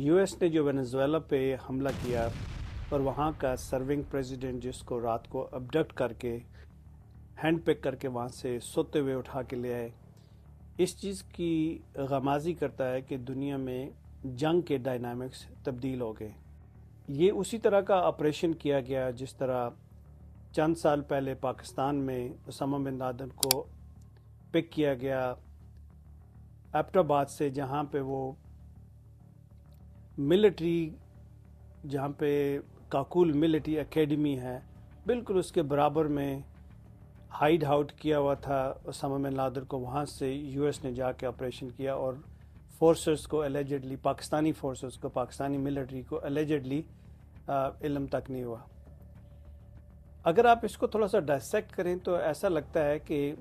U S نے جو Venezuela پہ حملہ کیا اور وہاں کا سرونگ پریزیڈنٹ جس کو رات کو ابڈکٹ کر کے ہینڈ پک کر کے وہاں سے سوتے ہوئے اٹھا کے لے آئے، اس چیز کی غمازی کرتا ہے کہ دنیا میں جنگ کے ڈائنامکس تبدیل ہو گئے۔ یہ اسی طرح کا آپریشن کیا گیا جس طرح چند سال پہلے پاکستان میں اسامہ بن لادن کو پک کیا گیا ایبٹ آباد سے، جہاں پہ وہ ملٹری، جہاں پہ کاکول ملٹری اکیڈمی ہے، بالکل اس کے برابر میں ہائیڈ آؤٹ کیا ہوا تھا اسامہ بن لادن کو۔ وہاں سے یو ایس نے جا کے آپریشن کیا اور فورسز کو الیجڈلی، پاکستانی فورسز کو، پاکستانی ملٹری کو الیجڈلی علم تک نہیں ہوا۔ اگر آپ اس کو تھوڑا سا ڈائسیکٹ کریں تو ایسا لگتا ہے کہ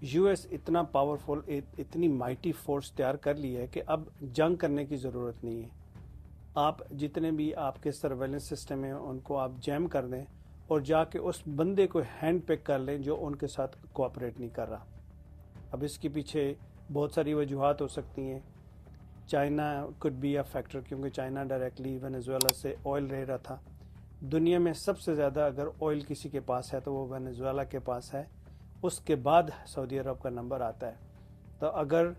یو ایس اتنا پاورفل، اتنی مائٹی فورس تیار کر لی ہے کہ اب جنگ کرنے کی ضرورت نہیں ہے۔ آپ جتنے بھی آپ کے سرویلنس سسٹم ہیں ان کو آپ جیم کر دیں اور جا کے اس بندے کو ہینڈ پک کر لیں جو ان کے ساتھ کوآپریٹ نہیں کر رہا۔ اب اس کے پیچھے بہت ساری وجوہات ہو سکتی ہیں۔ China could be a factor, کیونکہ چائنا ڈائریکٹلی وینزویلا سے آئل لے رہا تھا۔ دنیا میں سب سے زیادہ اگر آئل کسی کے پاس ہے تو وہ وینزویلا کے پاس ہے، اس کے بعد سعودی عرب کا نمبر آتا ہے۔ تو اگر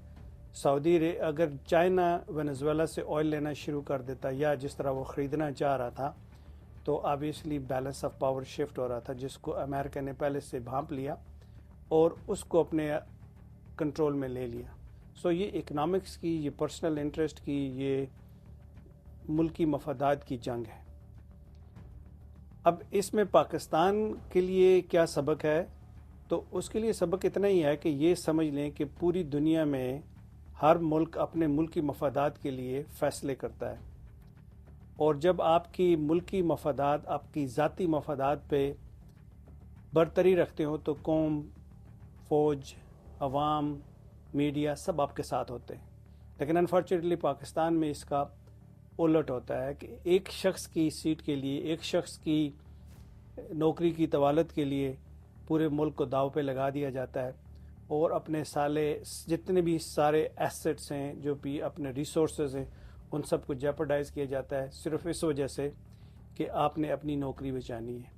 اگر چائنا وینزویلا سے آئل لینا شروع کر دیتا یا جس طرح وہ خریدنا چاہ رہا تھا، تو obviously balance of power shift ہو رہا تھا، جس کو امریکہ نے پہلے سے بھانپ لیا اور اس کو اپنے کنٹرول میں لے لیا۔ سو یہ اکنامکس کی، یہ پرسنل انٹرسٹ کی، یہ ملکی مفادات کی جنگ ہے۔ اب اس میں پاکستان کے لیے کیا سبق ہے؟ تو اس کے لیے سبق اتنا ہی ہے کہ یہ سمجھ لیں کہ پوری دنیا میں ہر ملک اپنے ملکی مفادات کے لیے فیصلے کرتا ہے، اور جب آپ کی ملکی مفادات آپ کی ذاتی مفادات پہ برتری رکھتے ہو تو قوم، فوج، عوام، میڈیا سب آپ کے ساتھ ہوتے ہیں۔ لیکن انفارچونیٹلی پاکستان میں اس کا الٹ ہوتا ہے کہ ایک شخص کی سیٹ کے لیے، ایک شخص کی نوکری کی طوالت کے لیے پورے ملک کو داؤ پہ لگا دیا جاتا ہے، اور اپنے جتنے بھی سارے ایسٹس ہیں، جو بھی اپنے ریسورسز ہیں، ان سب کو جیپرڈائز کیا جاتا ہے صرف اس وجہ سے کہ آپ نے اپنی نوکری بچانی ہے۔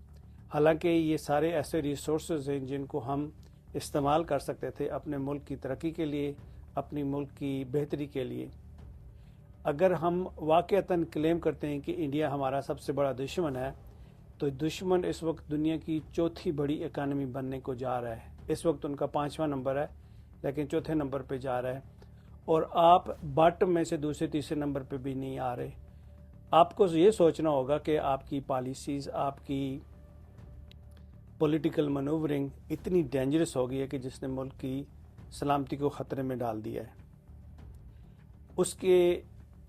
حالانکہ یہ سارے ایسے ریسورسز ہیں جن کو ہم استعمال کر سکتے تھے اپنے ملک کی ترقی کے لیے، اپنی ملک کی بہتری کے لیے۔ اگر ہم واقعتاً کلیم کرتے ہیں کہ انڈیا ہمارا سب سے بڑا دشمن ہے، تو دشمن اس وقت دنیا کی چوتھی بڑی اکانومی بننے کو جا رہا ہے۔ اس وقت ان کا 5واں نمبر ہے، لیکن چوتھے نمبر پہ جا رہا ہے، اور آپ باٹم میں سے دوسرے تیسرے نمبر پہ بھی نہیں آ رہے۔ آپ کو یہ سوچنا ہوگا کہ آپ کی پالیسیز، آپ کی پولیٹیکل منورنگ اتنی ڈینجرس ہو گئی ہے کہ جس نے ملک کی سلامتی کو خطرے میں ڈال دیا ہے۔ اس کے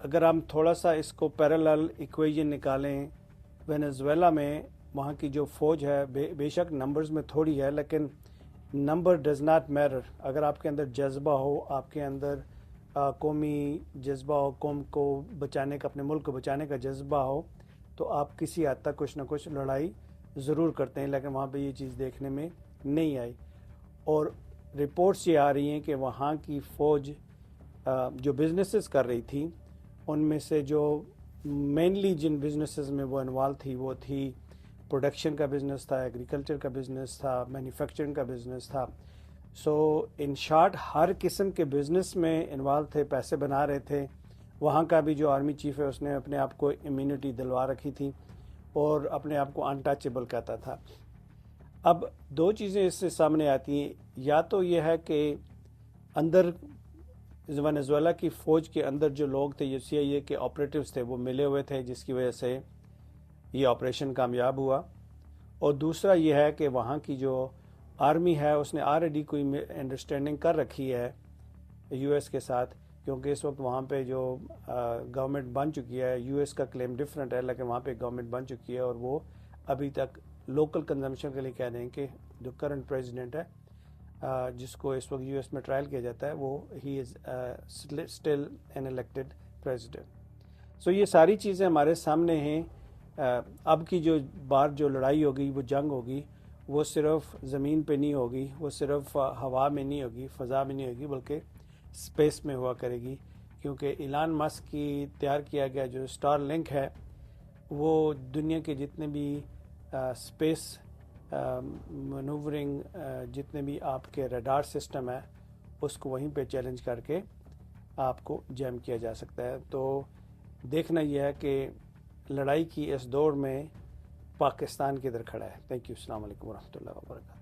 اگر ہم تھوڑا سا اس کو پیرالل ایکویژن نکالیں، وینزویلا میں وہاں کی جو فوج ہے بے شک نمبرز میں تھوڑی ہے، لیکن نمبر ڈز ناٹ میٹر۔ اگر آپ کے اندر جذبہ ہو، آپ کے اندر قومی جذبہ ہو، قوم کو بچانے کا، اپنے ملک کو بچانے کا جذبہ ہو، تو آپ کسی حد تک کچھ نہ کچھ لڑائی ضرور کرتے ہیں۔ لیکن وہاں پہ یہ چیز دیکھنے میں نہیں آئی، اور رپورٹس یہ آ رہی ہیں کہ وہاں کی فوج جو بزنسز کر رہی تھی، ان میں سے جو مینلی جن بزنسز میں وہ انوالو تھی، وہ تھی پروڈکشن کا بزنس تھا، ایگریکلچر کا بزنس تھا، مینوفیکچرنگ کا بزنس تھا۔ سو ان شارٹ ہر قسم کے بزنس میں انوالو تھے، پیسے بنا رہے تھے۔ وہاں کا بھی جو آرمی چیف ہے اس نے اپنے آپ کو امیونٹی دلوا رکھی تھی اور اپنے آپ کو انٹچیبل کہتا تھا۔ اب دو چیزیں اس سے سامنے آتی ہیں، یا تو یہ ہے کہ اندر وینزویلا کی فوج کے اندر جو لوگ تھے، یہ CIA کے آپریٹیوز تھے، وہ ملے ہوئے تھے، جس کی وجہ سے یہ آپریشن کامیاب ہوا۔ اور دوسرا یہ ہے کہ وہاں کی جو آرمی ہے اس نے آلریڈی کوئی انڈرسٹینڈنگ کر رکھی ہے یو ایس کے ساتھ، کیونکہ اس وقت وہاں پہ جو گورنمنٹ بن چکی ہے، یو ایس کا کلیم ڈفرینٹ ہے، لیکن وہاں پہ گورنمنٹ بن چکی ہے، اور وہ ابھی تک لوکل کنزمپشن کے لیے کہہ دیں کہ جو کرنٹ پریزیڈنٹ ہے، جس کو اس وقت یو ایس میں ٹرائل کیا جاتا ہے، وہ ہی is still an elected president. So یہ ساری چیزیں ہمارے سامنے ہیں۔ اب کی جو لڑائی ہوگی، وہ جنگ ہوگی، وہ صرف زمین پہ نہیں ہوگی، وہ صرف ہوا میں نہیں ہوگی، فضا میں نہیں ہوگی، بلکہ اسپیس میں ہوا کرے گی، کیونکہ ایلان مسک کی تیار کیا گیا جو اسٹار لنک ہے وہ دنیا کے جتنے بھی اسپیس مینوورنگ جتنے بھی آپ کے ریڈار سسٹم ہے اس کو وہیں پہ چیلنج کر کے آپ کو جیم کیا جا سکتا ہے. تو دیکھنا یہ ہے کہ لڑائی کی اس دور میں پاکستان کدھر کھڑا ہے. Thank you. السلام علیکم ورحمۃ اللہ وبرکاتہ.